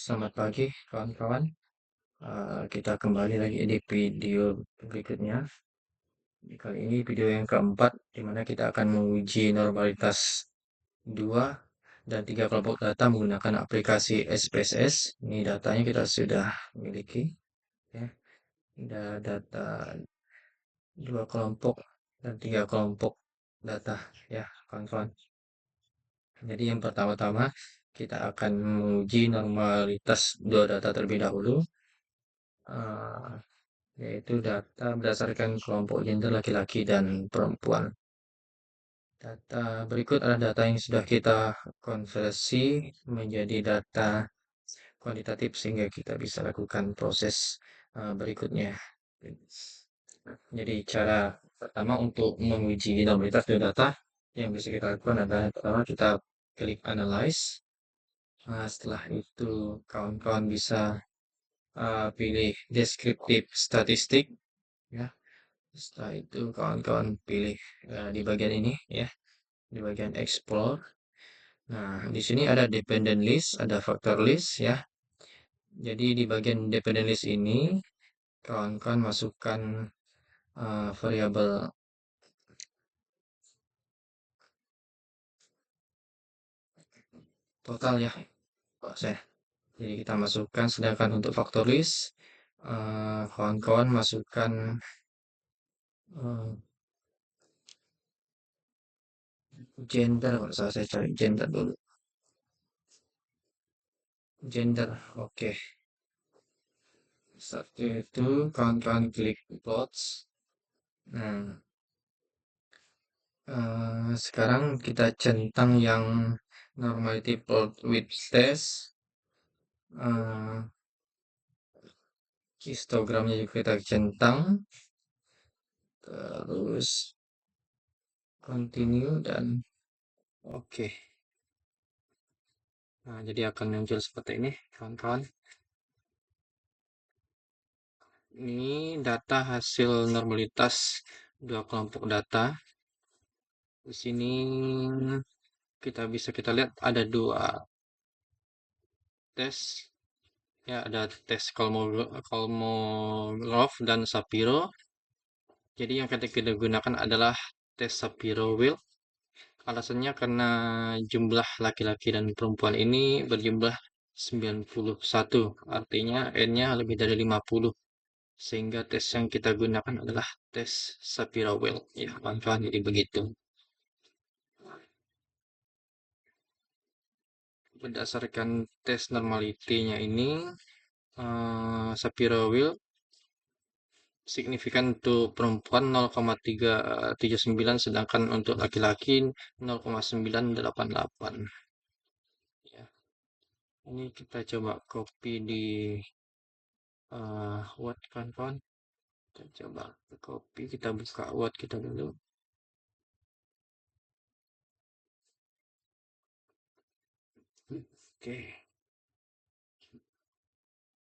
Selamat pagi kawan-kawan. Kita kembali lagi di video berikutnya. Kali ini video yang keempat, di mana kita akan menguji normalitas 2 dan 3 kelompok data menggunakan aplikasi SPSS. Ini datanya kita sudah miliki. Ya. Ada data 2 kelompok dan 3 kelompok data, ya kawan-kawan. Jadi yang pertama-tama kita akan menguji normalitas 2 data terlebih dahulu. eh, Yaitu data berdasarkan kelompok gender laki-laki dan perempuan. Data berikut adalah data yang sudah kita konversi menjadi data kuantitatif sehingga kita bisa lakukan proses berikutnya. Jadi cara pertama untuk menguji normalitas dari data yang bisa kita lakukan adalah yang pertama kita klik analyze. Setelah itu kawan-kawan bisa pilih deskriptif statistik, ya. Setelah itu kawan-kawan pilih di bagian ini, ya, di bagian explore. Nah, di sini ada dependent list, ada factor list, ya. Jadi di bagian dependent list ini kawan-kawan masukkan variabel total, ya. Saya. Jadi kita masukkan, sedangkan untuk factor list kawan-kawan masukkan eh, gender. Kalau saya cari gender dulu. Gender, oke. Satu itu kawan-kawan klik plots. Nah, sekarang kita centang yang normality plot with test. Histogramnya juga kita centang. Terus continue dan oke. Nah, jadi akan muncul seperti ini, kawan-kawan. Ini data hasil normalitas 2 kelompok data. Di sini kita lihat ada 2 tes. Ya, ada tes Kolmogorov dan Shapiro. Jadi yang kita gunakan adalah tes Shapiro-Wilk. Alasannya karena jumlah laki-laki dan perempuan ini berjumlah 91. Artinya N-nya lebih dari 50. Sehingga tes yang kita gunakan adalah tes Shapiro-Wilk. Ya, kawan-kawan, jadi begitu. Berdasarkan tes normality-nya ini, Shapiro-Wilk signifikan untuk perempuan 0,379 sedangkan untuk laki-laki 0,988, ya. Ini kita coba copy di Word, kawan-kawan. Kita coba copy, kita buka Word kita dulu. Oke,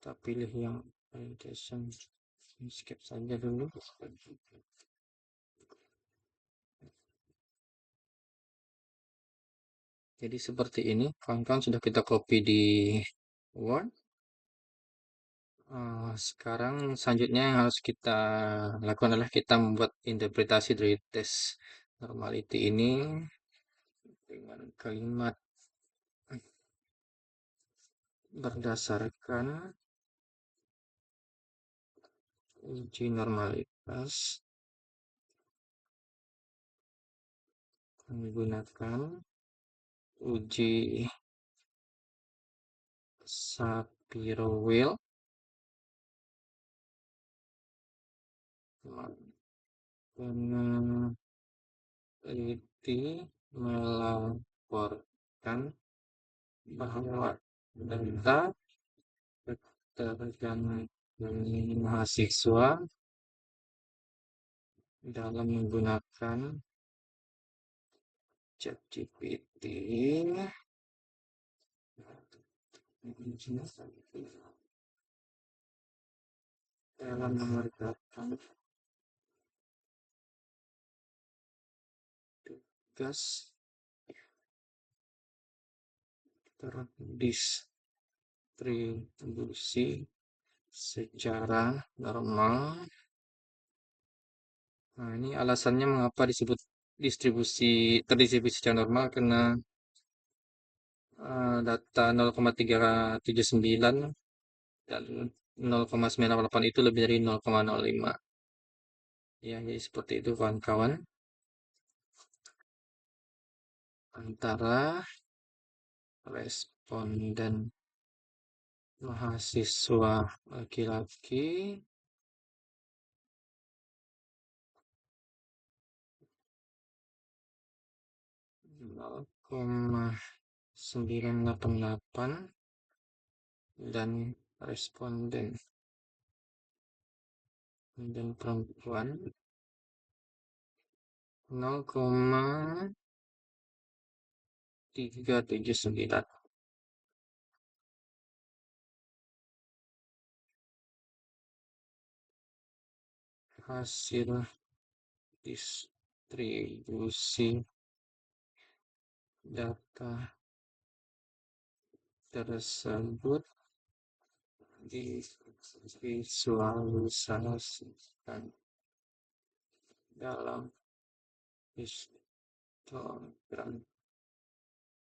kita pilih yang orientation, skip saja dulu. Jadi seperti ini, kawan-kawan, sudah kita copy di Word. Sekarang selanjutnya yang harus kita lakukan adalah kita membuat interpretasi dari tes normality ini dengan kalimat berdasarkan uji normalitas menggunakan uji Shapiro-Wilk peneliti melaporkan bahwa data ketergantungan mahasiswa dalam menggunakan ChatGPT dalam mengerjakan tugas tertulis distribusi secara normal. Nah, ini alasannya mengapa disebut terdistribusi secara normal karena data 0,379 dan 0,98 itu lebih dari 0,05. Ya, jadi seperti itu kawan-kawan. Antara responden mahasiswa laki-laki 0,988 dan responden dan perempuan 0,379. Hasil distribusi data tersebut divisualisasikan dalam histogram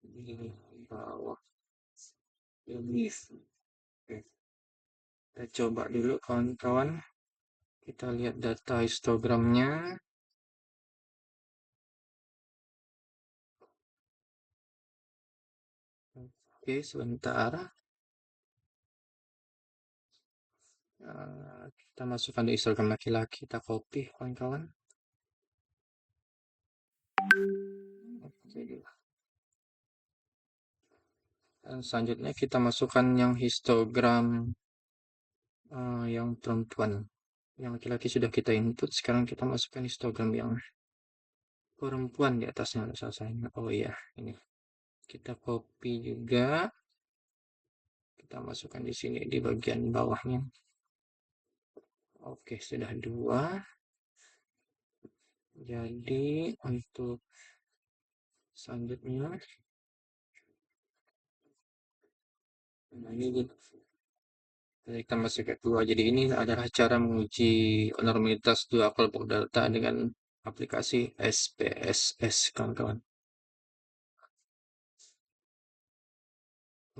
di bawah ini. Oke, kita coba dulu kawan-kawan. Kita lihat data histogramnya. Oke, sebentar. Kita masukkan di histogram laki-laki. Kita copy kawan-kawan. Oke. Dan selanjutnya kita masukkan yang histogram yang perempuan. Yang laki-laki sudah kita input. Sekarang kita masukkan histogram yang perempuan di atasnya. Oh iya, ini. Kita copy juga. Kita masukkan di sini di bagian bawahnya. Oke, sudah dua. Jadi untuk selanjutnya, nah ini kita masuk ke dua. Jadi ini adalah cara menguji normalitas dua kelompok data dengan aplikasi SPSS, kawan-kawan.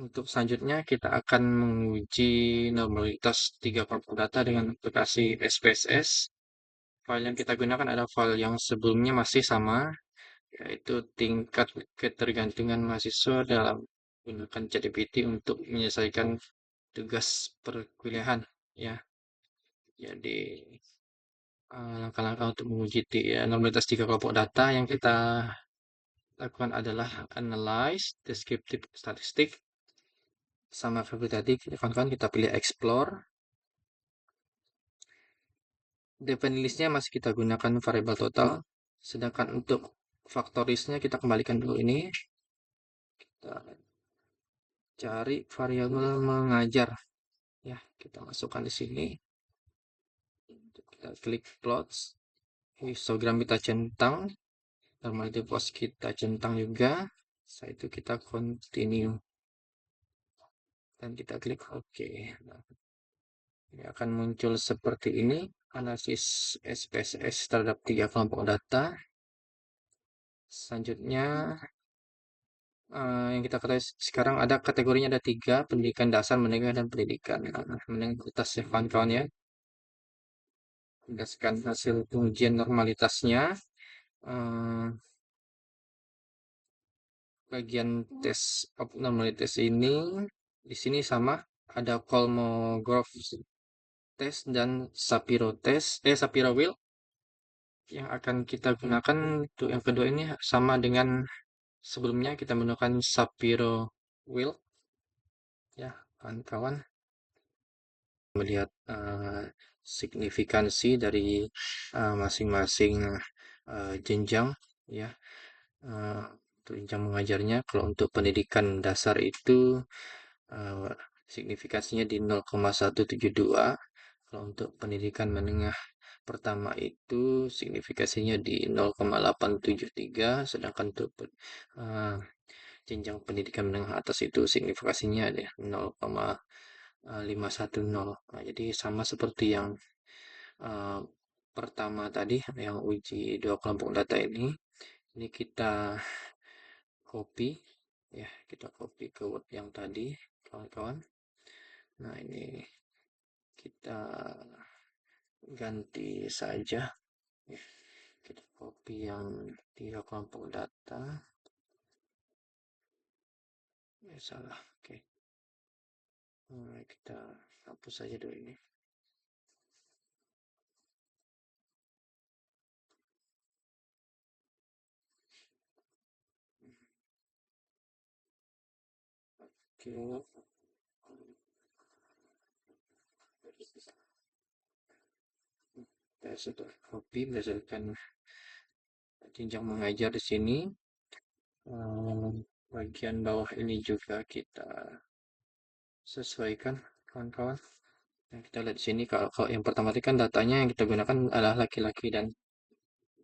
Untuk selanjutnya kita akan menguji normalitas tiga kelompok data dengan aplikasi SPSS. File yang kita gunakan adalah file yang sebelumnya masih sama, yaitu tingkat ketergantungan mahasiswa dalam menggunakan ChatGPT untuk menyelesaikan tugas perkuliahan. Ya, jadi langkah-langkah untuk menguji normalitas tiga kelompok data yang kita lakukan adalah analyze, descriptive statistic, sama seperti tadi, kawan-kawan kita pilih explore. Definite listnya masih kita gunakan variabel total, sedangkan untuk faktorisnya kita kembalikan dulu ini. Kita cari variabel mengajar, ya kita masukkan di sini. Kita klik plots, histogram kita centang, normality post kita centang juga. Setelah itu kita continue dan kita klik OK. Nah, ini akan muncul seperti ini, analisis SPSS terhadap tiga kelompok data. Selanjutnya yang kita ketahui sekarang ada kategorinya, ada tiga: pendidikan dasar, menengah, dan pendidikan menengah atas, ya kawan-kawan ya. Berdasarkan hasil pengujian normalitasnya, bagian tes abnormalitas ini di sini sama, ada Kolmogorov test dan Shapiro-Wilk. Yang akan kita gunakan untuk yang kedua ini sama dengan sebelumnya, kita menggunakan Shapiro-Wilk, ya kawan-kawan. Melihat signifikansi dari masing-masing jenjang, ya. Untuk jenjang mengajarnya, kalau untuk pendidikan dasar itu signifikansinya di 0,172. Kalau untuk pendidikan menengah pertama itu signifikasinya di 0,873, sedangkan untuk jenjang pendidikan menengah atas itu signifikasinya ada 0,510. Nah, jadi sama seperti yang eh, pertama tadi, yang uji dua kelompok data ini kita copy, ya, kita copy ke Word yang tadi, kawan-kawan. Nah, ini kita ganti saja, ya. Kita copy yang tiga kelompok data. Ya, salah. Oke. Nah, kita hapus saja dulu ini. Oke. Kita sudah copy berdasarkan jenjang mengajar di sini. Bagian bawah ini juga kita sesuaikan, kawan-kawan. Nah, kita lihat di sini, kalau yang pertama tadi kan datanya yang kita gunakan adalah laki-laki dan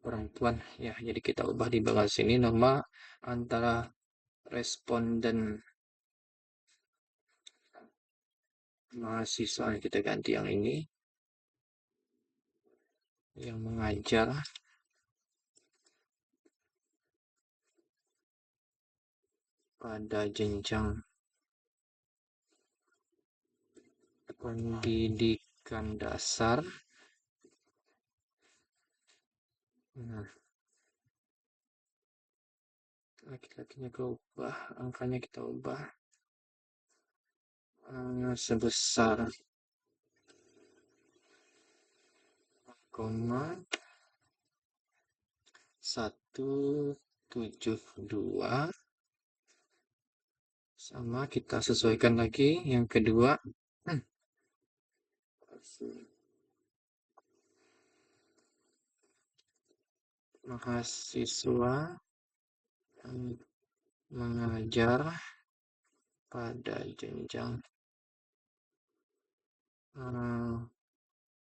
perempuan, ya. Jadi kita ubah di bawah sini norma antara responden mahasiswa, kita ganti yang ini, yang mengajar pada jenjang pendidikan dasar. Nah, laki-lakinya kita ubah, angkanya kita ubah sebesar 0,172, sama kita sesuaikan lagi yang kedua. Mahasiswa mengajar pada jenjang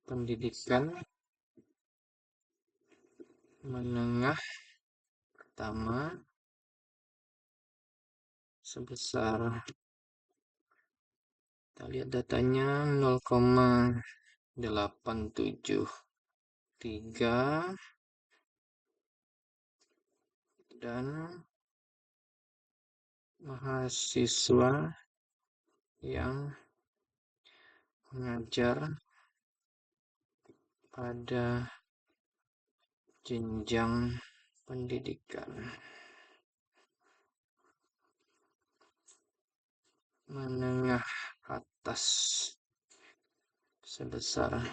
pendidikan menengah pertama sebesar, kita lihat datanya, 0,873, dan mahasiswa yang mengajar pada jenjang pendidikan menengah atas sebesar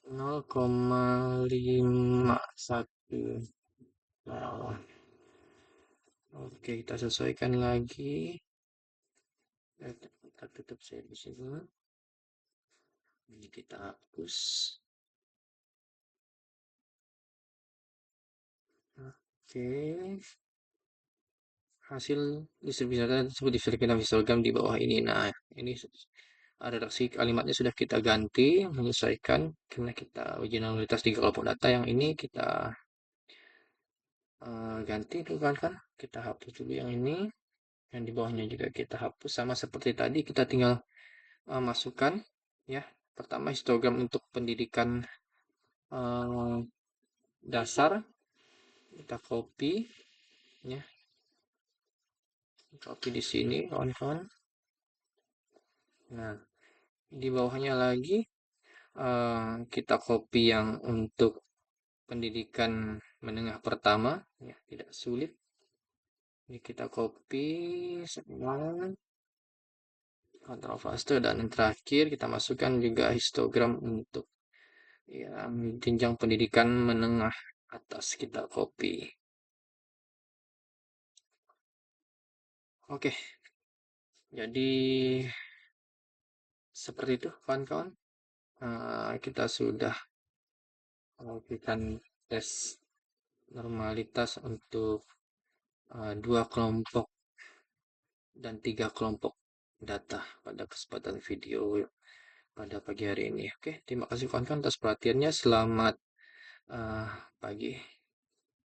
0,51. Oke, kita sesuaikan lagi. Kita tutup saya di sini. Ini kita hapus. Oke. Hasil distribusi data tersebut disertakan histogram di bawah ini. Nah, ini redaksi kalimatnya sudah kita ganti, menyesuaikan karena kita uji analitas di kelompok data. Yang ini kita ganti dulu, kan. Kita hapus dulu yang ini. Yang di bawahnya juga kita hapus, sama seperti tadi. Kita tinggal masukkan, ya. Pertama histogram untuk pendidikan dasar, kita copy, ya. Copy di sini, kawan-kawan. Nah, di bawahnya lagi kita copy yang untuk pendidikan menengah pertama, ya, tidak sulit. Ini kita copy semua, Ctrl paste, dan yang terakhir kita masukkan juga histogram untuk yang jenjang pendidikan menengah atas, kita copy. Oke, jadi seperti itu, kawan-kawan. Kita sudah melakukan tes normalitas untuk dua kelompok dan tiga kelompok data pada kesempatan video pada pagi hari ini. Oke, terima kasih kawan-kawan atas perhatiannya. Selamat pagi.